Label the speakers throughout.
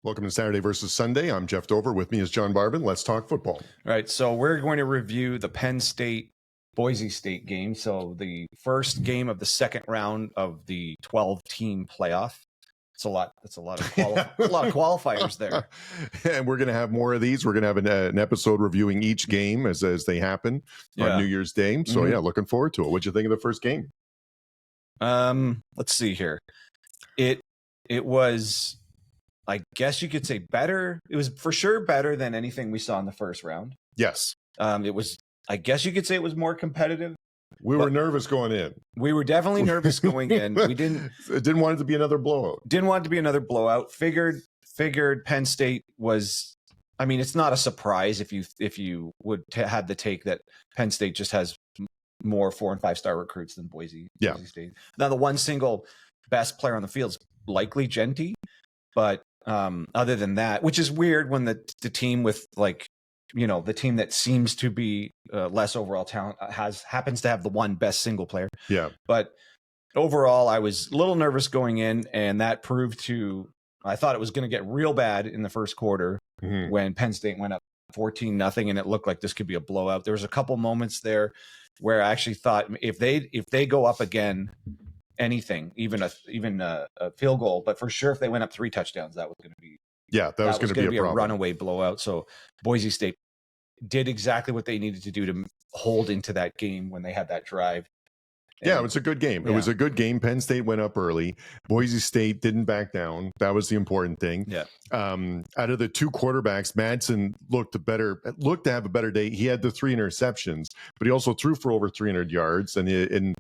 Speaker 1: Welcome to Saturday versus Sunday. I'm Jeff Dover. With me is John Barbin. Let's talk football.
Speaker 2: All right, so we're going to review the Penn State Boise State game. So the first game of the second round of the 12-team playoff. It's a lot. That's a lot of a lot of qualifiers there.
Speaker 1: And we're going to have more of these. We're going to have an episode reviewing each game as they happen on New Year's Day. So yeah, looking forward to it. What'd you think of the first game?
Speaker 2: Let's see here. It was, I guess you could say, better. It was for sure better than anything we saw in the first round.
Speaker 1: Yes.
Speaker 2: It was, I guess you could say, it was more competitive.
Speaker 1: We were nervous going in.
Speaker 2: We were definitely nervous going in. We
Speaker 1: didn't want it to be another blowout.
Speaker 2: Didn't want it to be another blowout. Figured Penn State was, I mean, it's not a surprise if you would have the take that Penn State just has more 4- and 5-star recruits than Boise State. Now, the one single best player on the field is likely Jeanty, but other than that, which is weird when the team with, like, you know, the team that seems to be less overall talent happens to have the one best single player.
Speaker 1: Yeah.
Speaker 2: But overall, I was a little nervous going in, and that proved to, I thought it was going to get real bad in the first quarter when Penn State went up 14-0, and it looked like this could be a blowout. There was a couple moments there where I actually thought if they go up again, anything, even a field goal, but for sure if they went up 3 touchdowns, that was going to be
Speaker 1: that was going to be a
Speaker 2: runaway blowout. So Boise State did exactly what they needed to do to hold into that game when they had that drive.
Speaker 1: And it was a good game. It was a good game. Penn State went up early. Boise State didn't back down. That was the important thing.
Speaker 2: Yeah.
Speaker 1: Out of the 2 quarterbacks, Madsen looked to have a better day. He had the 3 interceptions, but he also threw for over 300 yards. And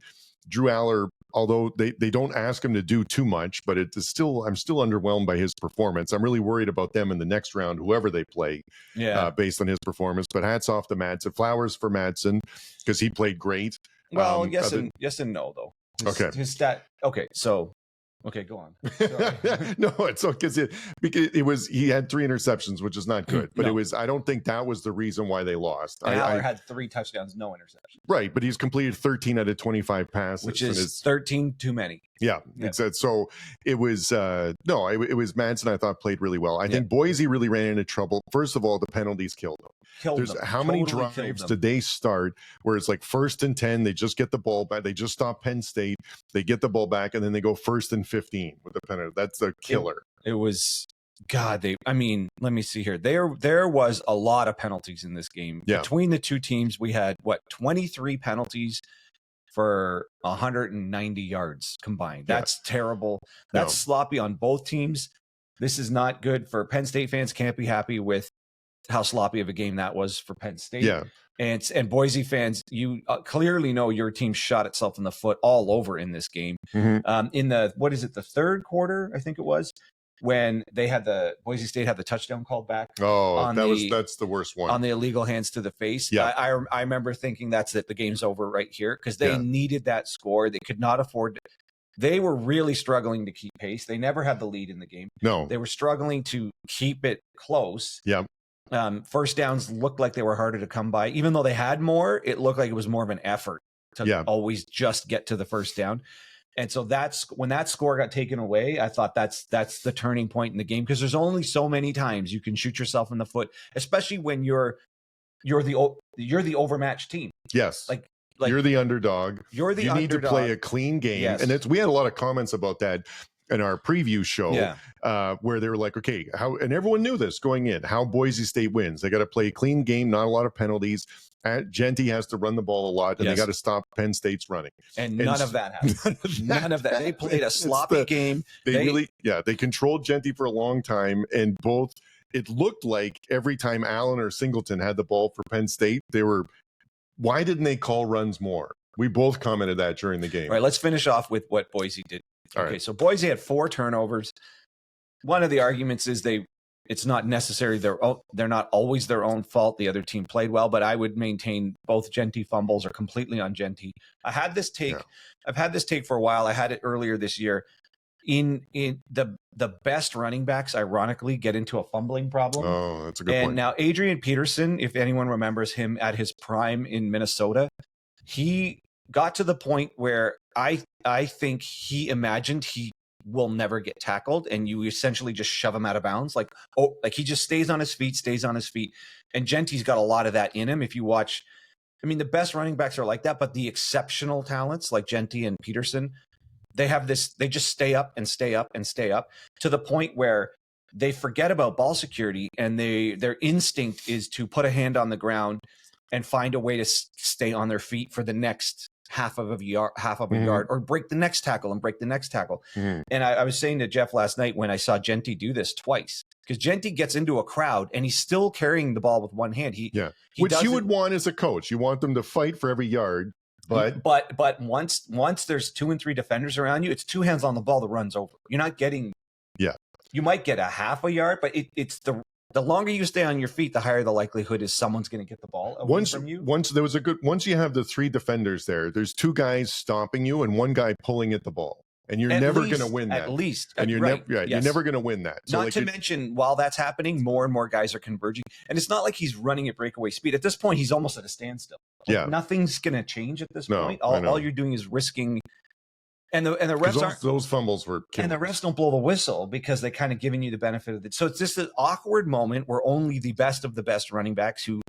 Speaker 1: Drew Allar, although they don't ask him to do too much, but I'm still underwhelmed by his performance. I'm really worried about them in the next round, whoever they play, based on his performance. But hats off to Madsen. Flowers for Madsen because he played great.
Speaker 2: Well, yes and no, though. His stat. Okay, so. Okay, go on.
Speaker 1: No, it's okay because he had 3 interceptions, which is not good. But I don't think that was the reason why they lost.
Speaker 2: Allar had 3 touchdowns, no interceptions.
Speaker 1: Right, but he's completed 13 out of 25 passes,
Speaker 2: which is 13 too many.
Speaker 1: Yeah. So it was it was Madsen, I thought, played really well. I think Boise really ran into trouble. First of all, the penalties killed them. How many drives did they start where it's like 1st and 10, they just get the ball back, they just stop Penn State, they get the ball back, and then they go 1st and 15 with the penalty. That's a killer.
Speaker 2: It was God. Let me see here. There was a lot of penalties in this game.
Speaker 1: Yeah.
Speaker 2: Between the two teams, we had 23 penalties for 190 yards combined. That's terrible. That's sloppy on both teams. This is not good for Penn State fans. Can't be happy with how sloppy of a game that was for Penn State.
Speaker 1: Yeah.
Speaker 2: And Boise fans, you clearly know your team shot itself in the foot all over in this game. In the third quarter, I think it was, when they had Boise State had the touchdown called back.
Speaker 1: Oh, that's the worst one.
Speaker 2: On the illegal hands to the face.
Speaker 1: Yeah.
Speaker 2: I remember thinking that's it. The game's over right here because they needed that score. They could not afford to. They were really struggling to keep pace. They never had the lead in the game.
Speaker 1: No.
Speaker 2: They were struggling to keep it close.
Speaker 1: Yeah.
Speaker 2: First downs looked like they were harder to come by. Even though they had more, it looked like it was more of an effort to always just get to the first down. And so that's when that score got taken away. I thought that's the turning point in the game because there's only so many times you can shoot yourself in the foot, especially when you're the overmatched team.
Speaker 1: Yes, like you're the underdog. You need to play a clean game, and we had a lot of comments about that in our preview show, where they were like, okay, and everyone knew this going in, how Boise State wins. They got to play a clean game, not a lot of penalties. Jeanty has to run the ball a lot, and they got to stop Penn State's running.
Speaker 2: And none of that happened. None of that. They played a sloppy game.
Speaker 1: They controlled Jeanty for a long time, and it looked like every time Allen or Singleton had the ball for Penn State, why didn't they call runs more? We both commented that during the game.
Speaker 2: All right, let's finish off with what Boise did. Okay, so Boise had 4 turnovers. One of the arguments is it's not necessarily they're not always their own fault. The other team played well, but I would maintain both Jeanty fumbles are completely on Jeanty. I've had this take for a while. I had it earlier this year. In the best running backs, ironically, get into a fumbling problem.
Speaker 1: Oh, that's a good point.
Speaker 2: And now Adrian Peterson, if anyone remembers him at his prime in Minnesota, he got to the point where I think he imagined he will never get tackled, and you essentially just shove him out of bounds. Like he just stays on his feet. And Jeanty's got a lot of that in him. If you watch, I mean, the best running backs are like that, but the exceptional talents like Jeanty and Peterson, they have this, they just stay up and stay up and stay up to the point where they forget about ball security, and their instinct is to put a hand on the ground and find a way to stay on their feet for the next half of a yard, or break the next tackle and break the next tackle. And I was saying to Jeff last night when I saw Jeanty do this twice, because Jeanty gets into a crowd and he's still carrying the ball with one hand. Which you
Speaker 1: would want as a coach. You want them to fight for every yard. But
Speaker 2: once there's 2 and 3 defenders around you, it's 2 hands on the ball that runs over. You're not getting.
Speaker 1: Yeah.
Speaker 2: You might get a half a yard, but it's the longer you stay on your feet, the higher the likelihood is someone's going to get the ball away from you.
Speaker 1: Once you have the 3 defenders there's 2 guys stopping you and 1 guy pulling at the ball, and you're never going to win that.
Speaker 2: At least,
Speaker 1: and you're you're never going to win that. So
Speaker 2: not to mention, while that's happening, more and more guys are converging, and it's not like he's running at breakaway speed. At this point, he's almost at a standstill. Nothing's going to change at this point. All you're doing is risking. And the refs aren't,
Speaker 1: those fumbles were killers.
Speaker 2: And the refs don't blow the whistle because they kind of giving you the benefit of it. So it's just an awkward moment where only the best of the best running backs who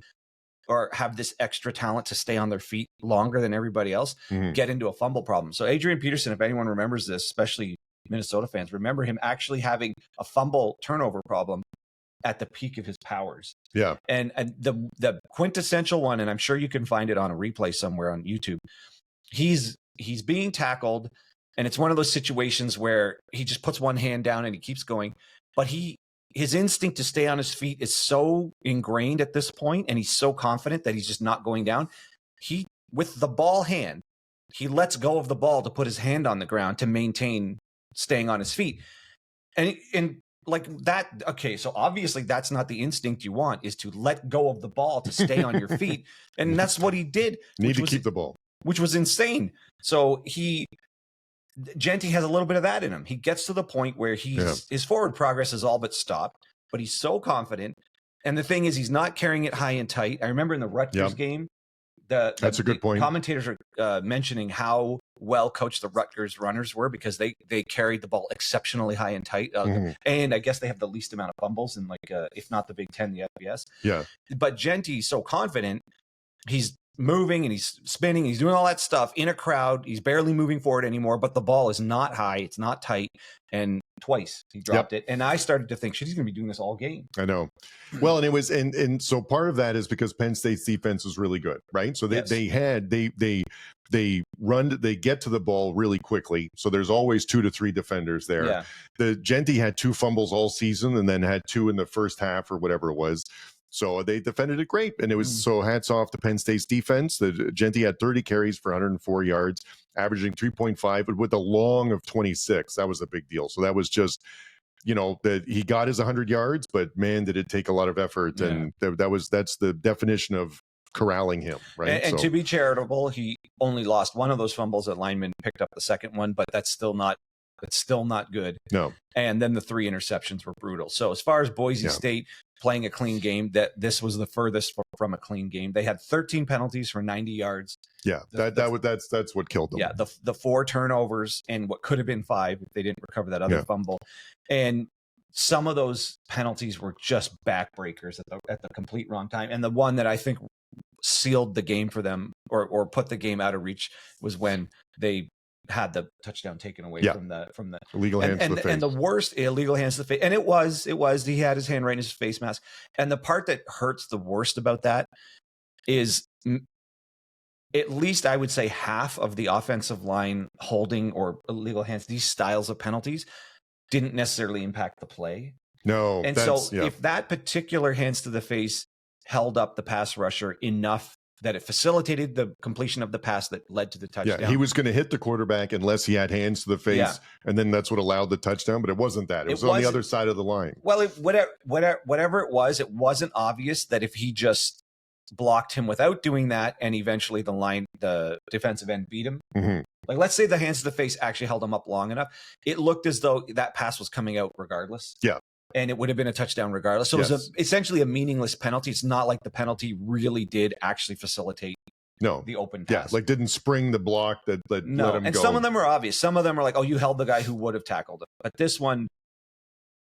Speaker 2: have this extra talent to stay on their feet longer than everybody else get into a fumble problem. So Adrian Peterson, if anyone remembers this, especially Minnesota fans, remember him actually having a fumble turnover problem at the peak of his powers.
Speaker 1: Yeah.
Speaker 2: And the quintessential one, and I'm sure you can find it on a replay somewhere on YouTube, he's being tackled, and it's one of those situations where he just puts one hand down and he keeps going, but his instinct to stay on his feet is so ingrained at this point, and he's so confident that he's just not going down. With the ball hand, he lets go of the ball to put his hand on the ground to maintain staying on his feet. And like that, okay, so obviously that's not the instinct you want, is to let go of the ball to stay on your feet. And that's what he did.
Speaker 1: Keep the ball.
Speaker 2: Which was insane. So Jeanty has a little bit of that in him. He gets to the point where his forward progress is all but stopped, but he's so confident. And the thing is, he's not carrying it high and tight. I remember in the Rutgers game, that's a good point. Commentators are mentioning how well coached the Rutgers runners were because they carried the ball exceptionally high and tight. And I guess they have the least amount of fumbles in if not the Big Ten, the FBS.
Speaker 1: Yeah.
Speaker 2: But Jeanty's so confident, he's moving and he's spinning, he's doing all that stuff in a crowd. He's barely moving forward anymore, but the ball is not high, it's not tight. And twice he dropped it. And I started to think, he's going to be doing this all game.
Speaker 1: I know. Well, and it was, and so part of that is because Penn State's defense was really good, right? So they get to the ball really quickly. So there's always 2 to 3 defenders there.
Speaker 2: Yeah.
Speaker 1: The Jeanty had 2 fumbles all season and then had 2 in the first half or whatever it was. So they defended it great. And it was so hats off to Penn State's defense. The Jeanty had 30 carries for 104 yards, averaging 3.5, but with a long of 26. That was a big deal. So that was just, that he got his 100 yards, but man, did it take a lot of effort. Yeah. And that's the definition of corralling him, right?
Speaker 2: And to be charitable, he only lost one of those fumbles. That lineman picked up the second one, but that's still not good.
Speaker 1: No.
Speaker 2: And then the 3 interceptions were brutal. So as far as Boise State playing a clean game, that this was the furthest from a clean game. They had 13 penalties for 90 yards.
Speaker 1: Yeah, that's what killed them.
Speaker 2: Yeah, the 4 turnovers and what could have been 5 if they didn't recover that other fumble. And some of those penalties were just backbreakers at the complete wrong time. And the one that I think sealed the game for them or put the game out of reach was when they had the touchdown taken away from the
Speaker 1: illegal hands to the face.
Speaker 2: And the worst illegal hands to the face. And it was he had his hand right in his face mask. And the part that hurts the worst about that is at least I would say half of the offensive line holding or illegal hands, these styles of penalties didn't necessarily impact the play.
Speaker 1: No.
Speaker 2: And so if that particular hands to the face held up the pass rusher enough that it facilitated the completion of the pass that led to the touchdown.
Speaker 1: Yeah, he was going to hit the quarterback unless he had hands to the face, and then that's what allowed the touchdown. But it wasn't that; it was on the other side of the line.
Speaker 2: Well, whatever it wasn't obvious that if he just blocked him without doing that, and eventually the defensive end beat him. Like, let's say the hands to the face actually held him up long enough. It looked as though that pass was coming out regardless.
Speaker 1: Yeah.
Speaker 2: And it would have been a touchdown regardless. So it was essentially a meaningless penalty. It's not like the penalty really did actually facilitate the open pass.
Speaker 1: Yeah, like didn't spring the block that let him go.
Speaker 2: And some of them are obvious. Some of them are like, oh, you held the guy who would have tackled him. But this one,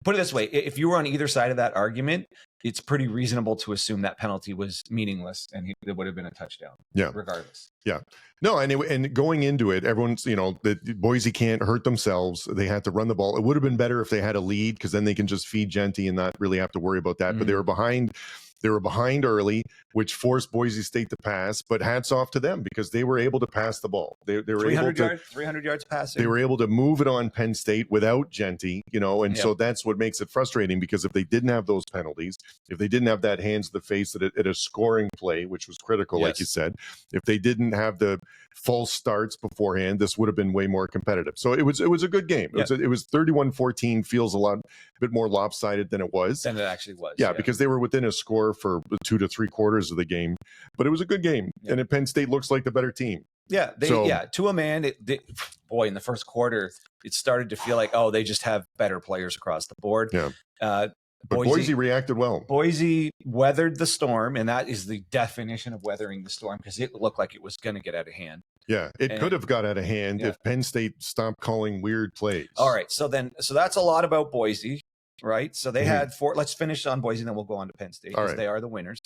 Speaker 2: put it this way, if you were on either side of that argument, it's pretty reasonable to assume that penalty was meaningless and it would have been a touchdown.
Speaker 1: Yeah.
Speaker 2: Regardless.
Speaker 1: Yeah. No, and going into it, everyone's, that Boise can't hurt themselves. They had to run the ball. It would have been better if they had a lead because then they can just feed Jeanty and not really have to worry about that. But they were behind. They were behind early, which forced Boise State to pass, but hats off to them because they were able to pass the ball. They were able to
Speaker 2: 300 yards passing.
Speaker 1: They were able to move it on Penn State without Jeanty, so that's what makes it frustrating because if they didn't have those penalties, if they didn't have that hands to the face at a scoring play, which was critical, like you said, if they didn't have the false starts beforehand, this would have been way more competitive. So it was a good game. It was 31-14, feels a bit more lopsided than it was.
Speaker 2: Than it actually was.
Speaker 1: Yeah, because they were within a score for 2 to 3/4 of the game, but it was a good game, and Penn State looks like the better team.
Speaker 2: Yeah, to a man. In the first quarter, it started to feel like, they just have better players across the board.
Speaker 1: Yeah, but Boise reacted well.
Speaker 2: Boise weathered the storm, and that is the definition of weathering the storm because it looked like it was going to get out of hand.
Speaker 1: Yeah, it could have got out of hand if Penn State stopped calling weird plays.
Speaker 2: All right, so that's a lot about Boise. Right. So they had 4. Let's finish on Boise, then we'll go on to Penn State because they are the winners.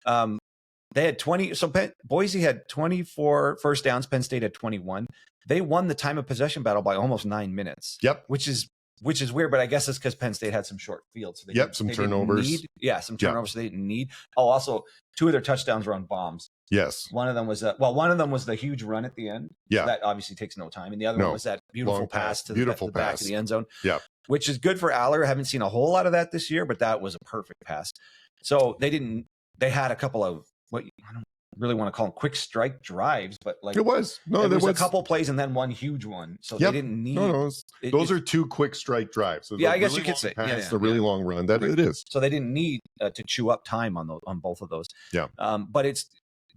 Speaker 2: They had 20. So Boise had 24 first downs. Penn State had 21. They won the time of possession battle by almost 9 minutes.
Speaker 1: Yep.
Speaker 2: Which is weird, but I guess it's because Penn State had some short fields. So
Speaker 1: some turnovers.
Speaker 2: Some turnovers they didn't need. Oh, also 2 of their touchdowns were on bombs.
Speaker 1: Yes.
Speaker 2: One of them was the huge run at the end.
Speaker 1: Yeah.
Speaker 2: So that obviously takes no time. And the other one was that beautiful pass to the back of the end zone.
Speaker 1: Yeah.
Speaker 2: Which is good for Allar. I haven't seen a whole lot of that this year, but that was a perfect pass. So they had a couple of I don't really want to call them quick strike drives, but like
Speaker 1: it was
Speaker 2: a couple plays and then one huge one. So they didn't need
Speaker 1: those are 2 quick strike drives. So
Speaker 2: I guess you could say
Speaker 1: a really long run. That it is.
Speaker 2: So they didn't need to chew up time on both of those.
Speaker 1: Yeah.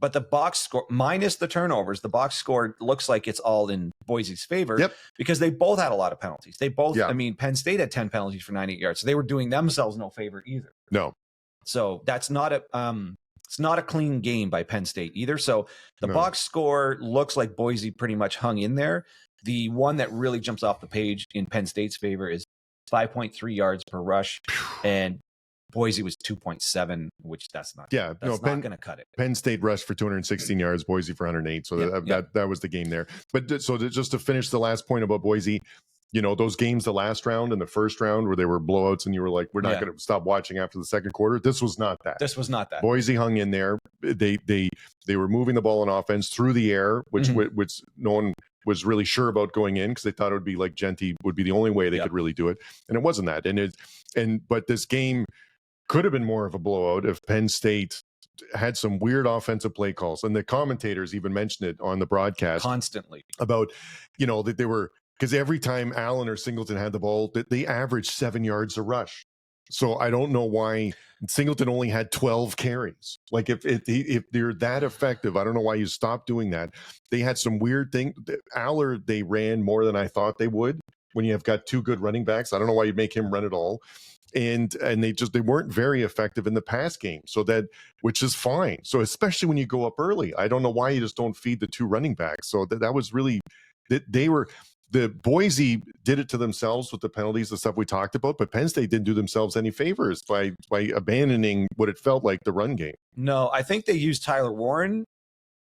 Speaker 2: But the box score minus the turnovers, the box score looks like it's all in Boise's favor because they both had a lot of penalties. They both, Penn State had 10 penalties for 98 yards. So they were doing themselves no favor either.
Speaker 1: No.
Speaker 2: So that's not it's not a clean game by Penn State either. So the box score looks like Boise pretty much hung in there. The one that really jumps off the page in Penn State's favor is 5.3 yards per rush. And Boise was 2.7, which that's not going to cut it.
Speaker 1: Penn State rushed for 216 yards, Boise for 108. So that was the game there. But so just to finish the last point about Boise, those games, the last round and the first round where they were blowouts and you were like, we're not going to stop watching after the second quarter. This was not that. Boise hung in there. They were moving the ball on offense through the air, which no one was really sure about going in because they thought it would be like Jeanty would be the only way they could really do it. And it wasn't that. But this game could have been more of a blowout if Penn State had some weird offensive play calls. And the commentators even mentioned it on the broadcast
Speaker 2: constantly
Speaker 1: about, that they were, because every time Allen or Singleton had the ball, they averaged 7 yards a rush. So I don't know why Singleton only had 12 carries. Like if they're that effective, I don't know why you stopped doing that. They had some weird thing. Allar, they ran more than I thought they would when you have got 2 good running backs. I don't know why you'd make him run at all. And they weren't very effective in the pass game. So which is fine. So especially when you go up early, I don't know why you just don't feed the 2 running backs. So that was really, the Boise did it to themselves with the penalties, the stuff we talked about, but Penn State didn't do themselves any favors by abandoning what it felt like the run game.
Speaker 2: No, I think they used Tyler Warren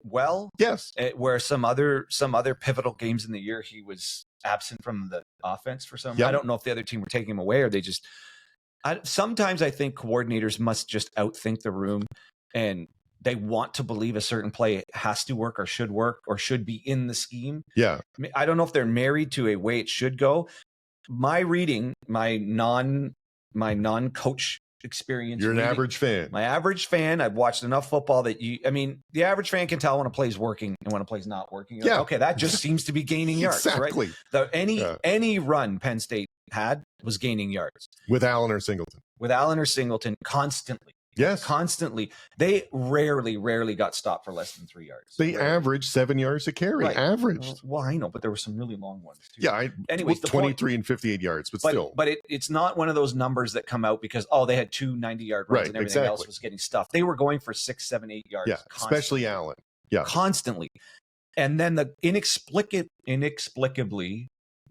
Speaker 2: well.
Speaker 1: Yes.
Speaker 2: Where some other pivotal games in the year, he was absent from the offense for some. I don't know if the other team were taking him away or they just. Sometimes I think coordinators must just outthink the room and they want to believe a certain play has to work or should be in the scheme.
Speaker 1: Yeah.
Speaker 2: I don't know if they're married to a way it should go. My reading, my non-coach experience.
Speaker 1: You're an average fan.
Speaker 2: My average fan. I've watched enough football that the average fan can tell when a play's working and when a play's not working.
Speaker 1: Yeah.
Speaker 2: Okay, that just seems to be gaining yards.
Speaker 1: Exactly.
Speaker 2: Right? Any run Penn State had was gaining yards.
Speaker 1: With Allen or Singleton. Constantly.
Speaker 2: Yes. Constantly. They rarely got stopped for less than 3 yards.
Speaker 1: They averaged 7 yards a carry. Right. Averaged.
Speaker 2: Well, I know, but there were some really long ones too.
Speaker 1: Yeah. Anyways, 23 and 58 yards, but still.
Speaker 2: But it's not one of those numbers that come out because, they had 2 90-yard runs and everything else was getting stuffed. They were going for 6, 7, 8 yards.
Speaker 1: Yeah, especially Allen.
Speaker 2: constantly. And then the inexplicably,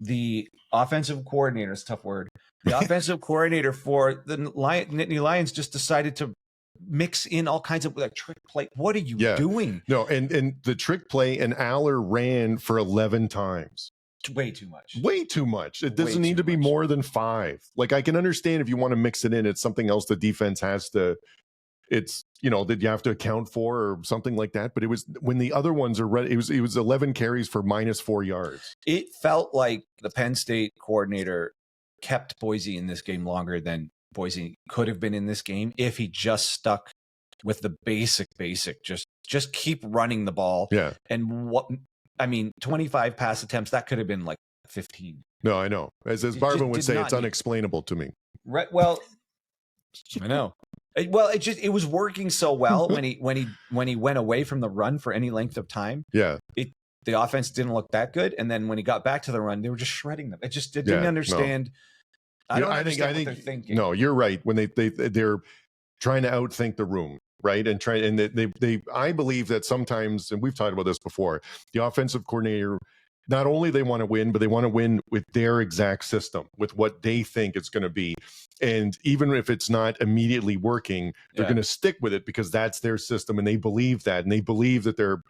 Speaker 2: the offensive coordinator, it's a tough word, the offensive coordinator for the Nittany Lions just decided to mix in all kinds of like trick play. What are you doing?
Speaker 1: No, and the trick play, and Allar ran for 11 times.
Speaker 2: Way too much.
Speaker 1: Way too much. It doesn't need to be more than 5. Like, I can understand if you want to mix it in, it's something else the defense has to, it's, that you have to account for or something like that. But it was when the other ones are ready, it was 11 carries for -4 yards.
Speaker 2: It felt like the Penn State coordinator kept Boise in this game longer than Boise could have been in this game if he just stuck with the basic, just keep running the ball.
Speaker 1: Yeah.
Speaker 2: And 25 pass attempts, that could have been like 15.
Speaker 1: No, I know. As Barvin would say, it's unexplainable to me.
Speaker 2: Right. Well, I know. Well, it was working so well when he went away from the run for any length of time.
Speaker 1: Yeah.
Speaker 2: The offense didn't look that good. And then when he got back to the run, they were just shredding them. It just didn't understand. No. I don't understand what they're thinking.
Speaker 1: No, you're right. When they're trying to outthink the room. Right. And I believe that sometimes, and we've talked about this before, the offensive coordinator, not only they want to win, but they want to win with their exact system, with what they think it's going to be. And even if it's not immediately working, they're going to stick with it because that's their system. And they believe that, and they believe that they're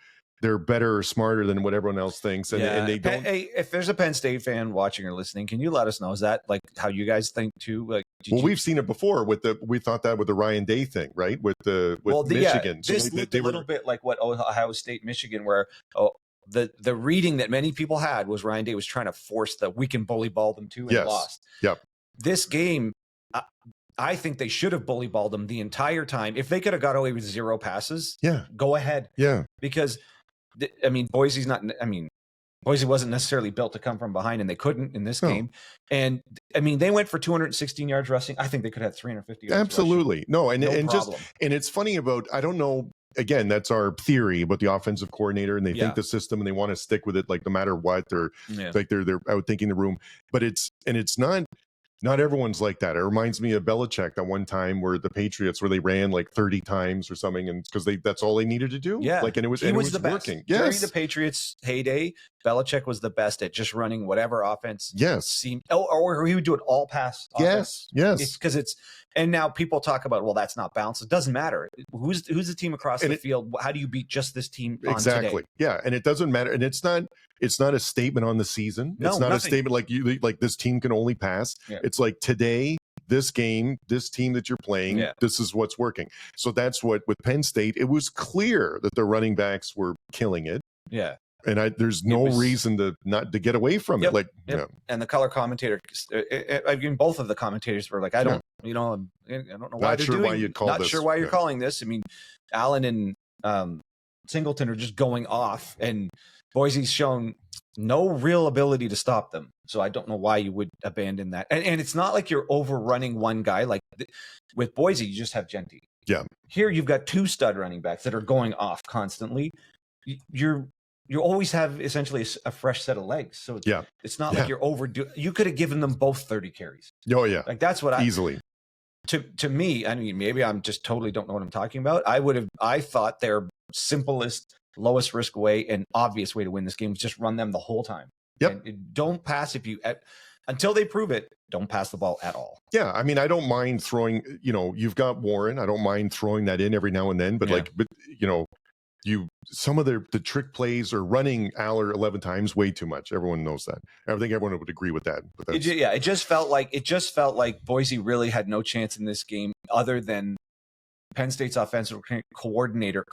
Speaker 1: better or smarter than what everyone else thinks. And they don't.
Speaker 2: Hey, if there's a Penn State fan watching or listening, can you let us know? Is that like how you guys think too? Like, we've
Speaker 1: seen it before we thought that with the Ryan Day thing, right? With Michigan.
Speaker 2: So this looked a little bit like what Ohio State, Michigan, where the reading that many people had was Ryan Day was trying to force we can bully ball them too, and lost.
Speaker 1: Yep.
Speaker 2: This game, I think they should have bully balled them the entire time. If they could have got away with 0 passes, go ahead.
Speaker 1: Yeah.
Speaker 2: Because Boise wasn't necessarily built to come from behind, and they couldn't in this game. And they went for 216 yards rushing. I think they could have 350 yards.
Speaker 1: Absolutely.
Speaker 2: Rushing.
Speaker 1: No, and it's funny about, I don't know, again, that's our theory about the offensive coordinator, and they think the system and they want to stick with it like no matter what. They're outthinking the room. But it's not everyone's like that. It reminds me of Belichick that one time where the Patriots, where they ran like 30 times or something, and because that's all they needed to do.
Speaker 2: Yeah,
Speaker 1: and it was
Speaker 2: the
Speaker 1: working.
Speaker 2: Best. Yes. During the Patriots' heyday, Belichick was the best at just running whatever offense. Seemed, or he would do it all pass.
Speaker 1: Yes.
Speaker 2: And now people talk about, well, that's not balanced. It doesn't matter. Who's the team across the field? How do you beat just this team?
Speaker 1: Exactly. Yeah, and it doesn't matter. And it's not a statement on the season.
Speaker 2: No,
Speaker 1: it's not
Speaker 2: nothing.
Speaker 1: A statement like this team can only pass. Yeah. It's like today, this game, this team that you're playing, this is what's working. So that's what with Penn State, it was clear that the running backs were killing it.
Speaker 2: Yeah.
Speaker 1: And there's no reason to get away from it.
Speaker 2: And the color commentator, both of the commentators were like, I don't know why they're doing. Not sure why you're calling this. Allen and Singleton are just going off, and Boise's shown no real ability to stop them. So I don't know why you would abandon that. And it's not like you're overrunning one guy. Like with Boise, you just have Jeanty.
Speaker 1: Yeah.
Speaker 2: Here you've got 2 stud running backs that are going off constantly. You always have essentially a fresh set of legs. So it's not like you're overdoing. You could have given them both 30 carries.
Speaker 1: Oh, yeah.
Speaker 2: Like that's what
Speaker 1: easily.
Speaker 2: To me, maybe I'm just totally don't know what I'm talking about. I thought their simplest, lowest risk way and obvious way to win this game was just run them the whole time.
Speaker 1: Yep.
Speaker 2: And don't pass until they prove it. Don't pass the ball at all.
Speaker 1: Yeah. I don't mind throwing, you've got Warren. I don't mind throwing that in every now and then, but some of the trick plays or running Allar 11 times way too much. Everyone knows that. I think everyone would agree with that. But
Speaker 2: it just felt like Boise really had no chance in this game other than Penn State's offensive coordinator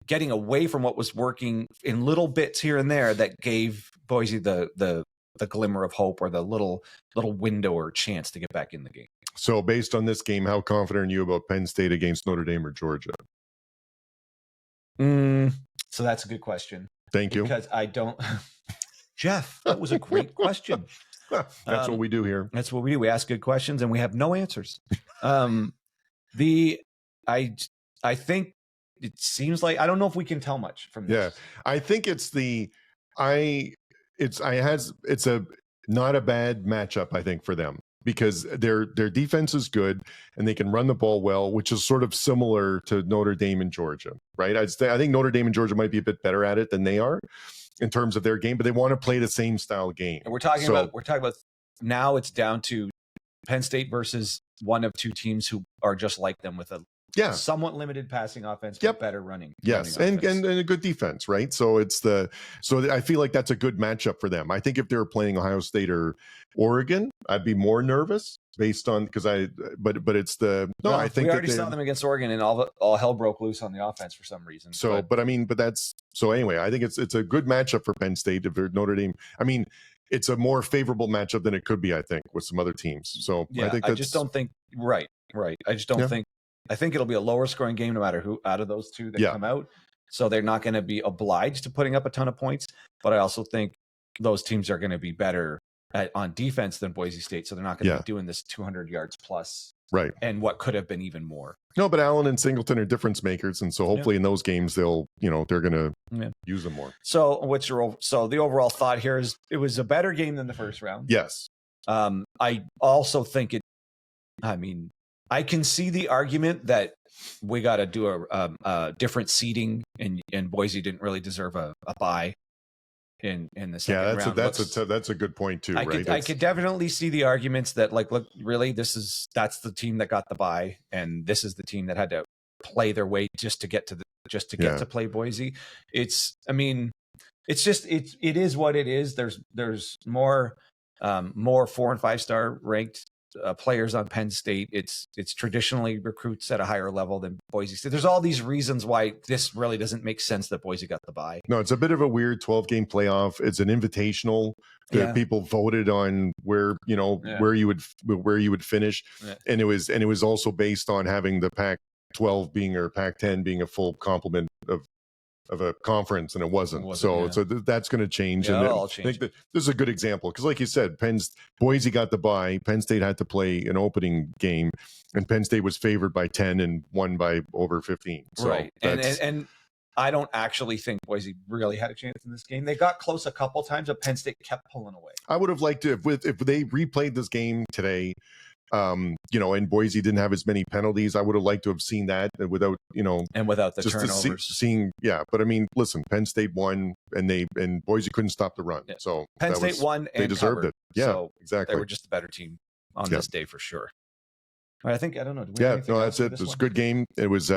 Speaker 2: getting away from what was working in little bits here and there that gave Boise the glimmer of hope or the little window or chance to get back in the game.
Speaker 1: So based on this game, how confident are you about Penn State against Notre Dame or Georgia?
Speaker 2: So that's a good question.
Speaker 1: Thank you.
Speaker 2: Because I don't, Jeff, that was a great question.
Speaker 1: That's what we do here.
Speaker 2: That's what we do. We ask good questions and we have no answers. I think it seems like, I don't know if we can tell much from this.
Speaker 1: Yeah. I think it's a not a bad matchup, I think, for them. because their defense is good and they can run the ball well, which is sort of similar to Notre Dame and Georgia, right? I think Notre Dame and Georgia might be a bit better at it than they are in terms of their game, but they want to play the same style game.
Speaker 2: And we're talking about now it's down to Penn State versus one of two teams who are just like them with a somewhat limited passing offense, but better running.
Speaker 1: Yes,
Speaker 2: running
Speaker 1: and a good defense, right? So I feel like that's a good matchup for them. I think if they were playing Ohio State or Oregon, I'd be more nervous based on but it's the I think
Speaker 2: we already saw them against Oregon and all hell broke loose on the offense for some reason.
Speaker 1: So, but anyway, I think it's a good matchup for Penn State if they're Notre Dame. I mean, it's a more favorable matchup than it could be, I think, with some other teams. So I just don't think
Speaker 2: right. I just don't think. I think it'll be a lower scoring game no matter who out of those two that come out. So they're not going to be obliged to putting up a ton of points. But I also think those teams are going to be better on defense than Boise State. So they're not going to be doing this 200 yards plus.
Speaker 1: Right.
Speaker 2: And what could have been even more.
Speaker 1: No, but Allen and Singleton are difference makers. And so hopefully in those games, they're going to use them more.
Speaker 2: So the overall thought here is it was a better game than the first round.
Speaker 1: Yes.
Speaker 2: I also think I can see the argument that we got to do a different seeding, and Boise didn't really deserve a bye in the second round.
Speaker 1: That's a good point too, right?
Speaker 2: I could definitely see the arguments that look, really, that's the team that got the bye, and this is the team that had to play their way just to get to play Boise. It is what it is. There's more 4 and 5 star ranked players on Penn State. It's traditionally recruits at a higher level than Boise State. There's all these reasons why this really doesn't make sense that Boise got the bye.
Speaker 1: No, it's a bit of a weird 12-game playoff. It's an invitational that people voted on where you would finish, and it was also based on having the Pac-12 being or Pac-10 being a full complement of a conference, and it wasn't. So that's going to change.
Speaker 2: Yeah,
Speaker 1: and
Speaker 2: I
Speaker 1: think that this is a good example because, like you said, Boise got the bye. Penn State had to play an opening game, and Penn State was favored by 10 and won by over 15. So
Speaker 2: right, and I don't actually think Boise really had a chance in this game. They got close a couple times, but Penn State kept pulling away.
Speaker 1: I would have liked to if they replayed this game today. And Boise didn't have as many penalties. I would have liked to have seen that without the turnovers. But I mean, listen, Penn State won, and Boise couldn't stop the run. Yeah. So
Speaker 2: Penn State won, and
Speaker 1: they deserved
Speaker 2: covered.
Speaker 1: it. Yeah,
Speaker 2: so
Speaker 1: exactly.
Speaker 2: They were just a better team on this day for sure. All right, I don't know.
Speaker 1: That's it. It was a good game. It was.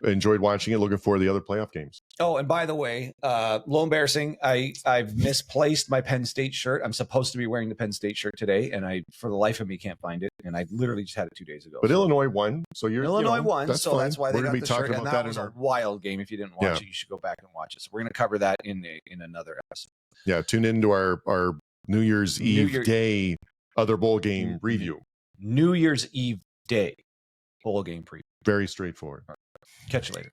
Speaker 1: Enjoyed watching it. Looking forward to the other playoff games.
Speaker 2: Oh, and by the way, a little embarrassing. I've misplaced my Penn State shirt. I'm supposed to be wearing the Penn State shirt today, and I, for the life of me, can't find it. And I literally just had it 2 days ago.
Speaker 1: But Illinois won, so
Speaker 2: Illinois won. That's fine. That's why they got the shirt.
Speaker 1: And
Speaker 2: that was a wild game. If you didn't watch it, you should go back and watch it. So we're going to cover that in another episode. Yeah,
Speaker 1: tune into our New Year's Eve Day other bowl game review.
Speaker 2: New Year's Eve Day bowl game preview.
Speaker 1: Very straightforward.
Speaker 2: Catch you later.